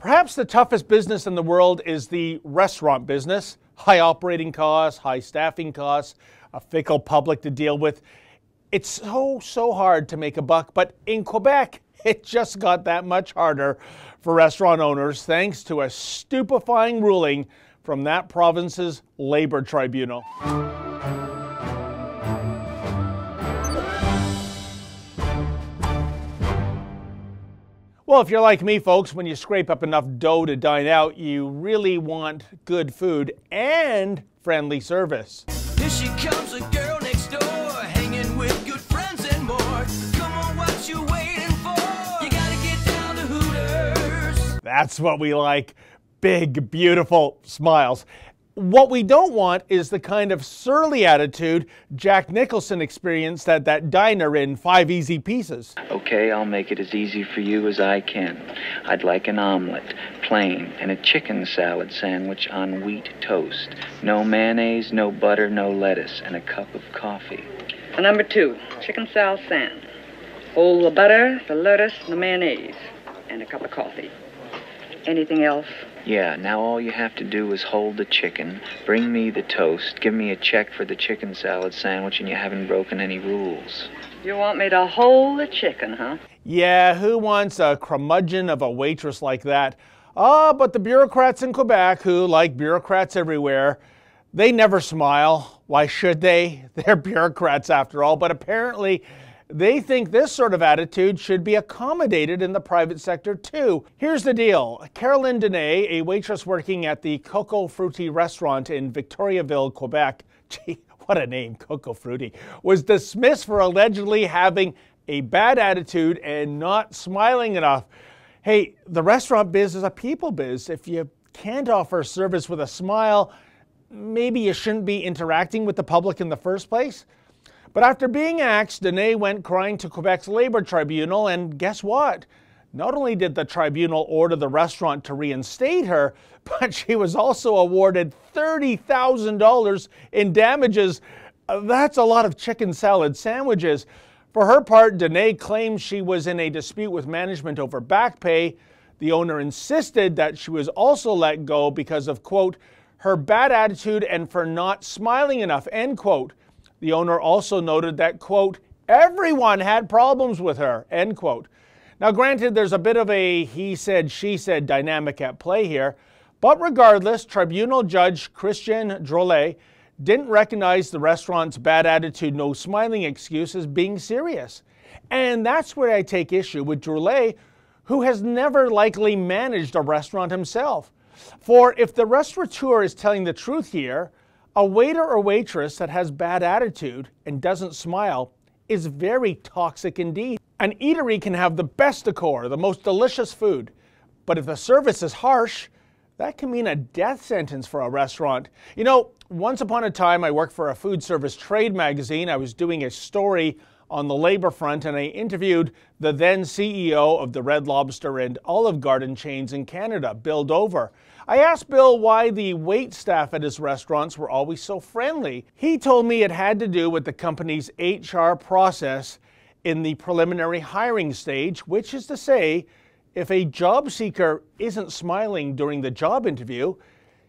Perhaps the toughest business in the world is the restaurant business. High operating costs, high staffing costs, a fickle public to deal with. It's so hard to make a buck, but in Quebec, it just got that much harder for restaurant owners thanks to a stupefying ruling from that province's labor tribunal. Well, if you're like me, folks, when you scrape up enough dough to dine out, you really want good food and friendly service. Here she comes, a girl next door, hanging with good friends and more. Come on, what you waiting for? You gotta get down to Hooters. That's what we like. Big, beautiful smiles. What we don't want is the kind of surly attitude Jack Nicholson experienced at that diner in 5 Easy Pieces. Okay, I'll make it as easy for you as I can. I'd like an omelet, plain, and a chicken salad sandwich on wheat toast. No mayonnaise, no butter, no lettuce, and a cup of coffee. Number 2, chicken salad sand. Hold the butter, the lettuce, the mayonnaise, and a cup of coffee. Anything else? Yeah, now all you have to do is hold the chicken, bring me the toast, give me a check for the chicken salad sandwich, and you haven't broken any rules. You want me to hold the chicken, huh? Yeah, who wants a curmudgeon of a waitress like that? But the bureaucrats in Quebec, who, like bureaucrats everywhere, they never smile. Why should they? They're bureaucrats after all, but apparently they think this sort of attitude should be accommodated in the private sector too. Here's the deal. Caroline Dene, a waitress working at the Coco Frutti restaurant in Victoriaville, Quebec, gee, what a name, Coco Frutti, was dismissed for allegedly having a bad attitude and not smiling enough. Hey, the restaurant biz is a people biz. If you can't offer service with a smile, maybe you shouldn't be interacting with the public in the first place. But after being axed, Dene went crying to Quebec's labor tribunal, and guess what? Not only did the tribunal order the restaurant to reinstate her, but she was also awarded $30,000 in damages. That's a lot of chicken salad sandwiches. For her part, Dene claims she was in a dispute with management over back pay. The owner insisted that she was also let go because of, quote, her bad attitude and for not smiling enough, end quote. The owner also noted that, quote, everyone had problems with her, end quote. Now, granted, there's a bit of a he said, she said dynamic at play here, but regardless, tribunal judge Christian Drolet didn't recognize the restaurant's bad attitude, no smiling excuse as being serious. And that's where I take issue with Drolet, who has never likely managed a restaurant himself. For if the restaurateur is telling the truth here, a waiter or waitress that has bad attitude and doesn't smile is very toxic indeed. An eatery can have the best decor, the most delicious food, but if the service is harsh, that can mean a death sentence for a restaurant. You know, once upon a time I worked for a food service trade magazine. I was doing a story on the labor front, and I interviewed the then CEO of the Red Lobster and Olive Garden chains in Canada, Bill Dover. I asked Bill why the wait staff at his restaurants were always so friendly. He told me it had to do with the company's HR process in the preliminary hiring stage, which is to say, if a job seeker isn't smiling during the job interview,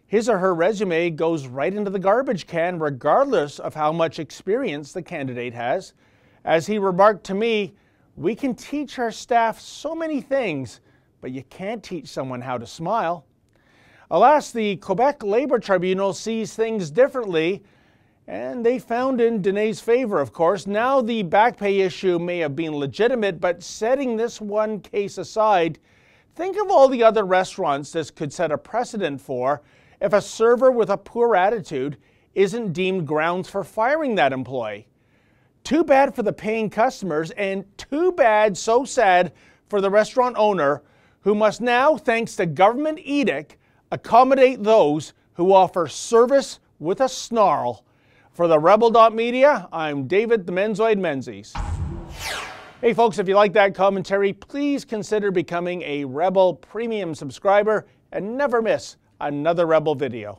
his or her resume goes right into the garbage can regardless of how much experience the candidate has. As he remarked to me, we can teach our staff so many things, but you can't teach someone how to smile. Alas, the Quebec Labor Tribunal sees things differently, and they found in Dene's favor, of course. Now the back pay issue may have been legitimate, but setting this one case aside, think of all the other restaurants this could set a precedent for if a server with a poor attitude isn't deemed grounds for firing that employee. Too bad for the paying customers, and too bad, so sad, for the restaurant owner, who must now, thanks to government edict, accommodate those who offer service with a snarl. For the Rebel.media, I'm David the Menzoid Menzies. Hey folks, if you like that commentary, please consider becoming a Rebel Premium subscriber and never miss another Rebel video.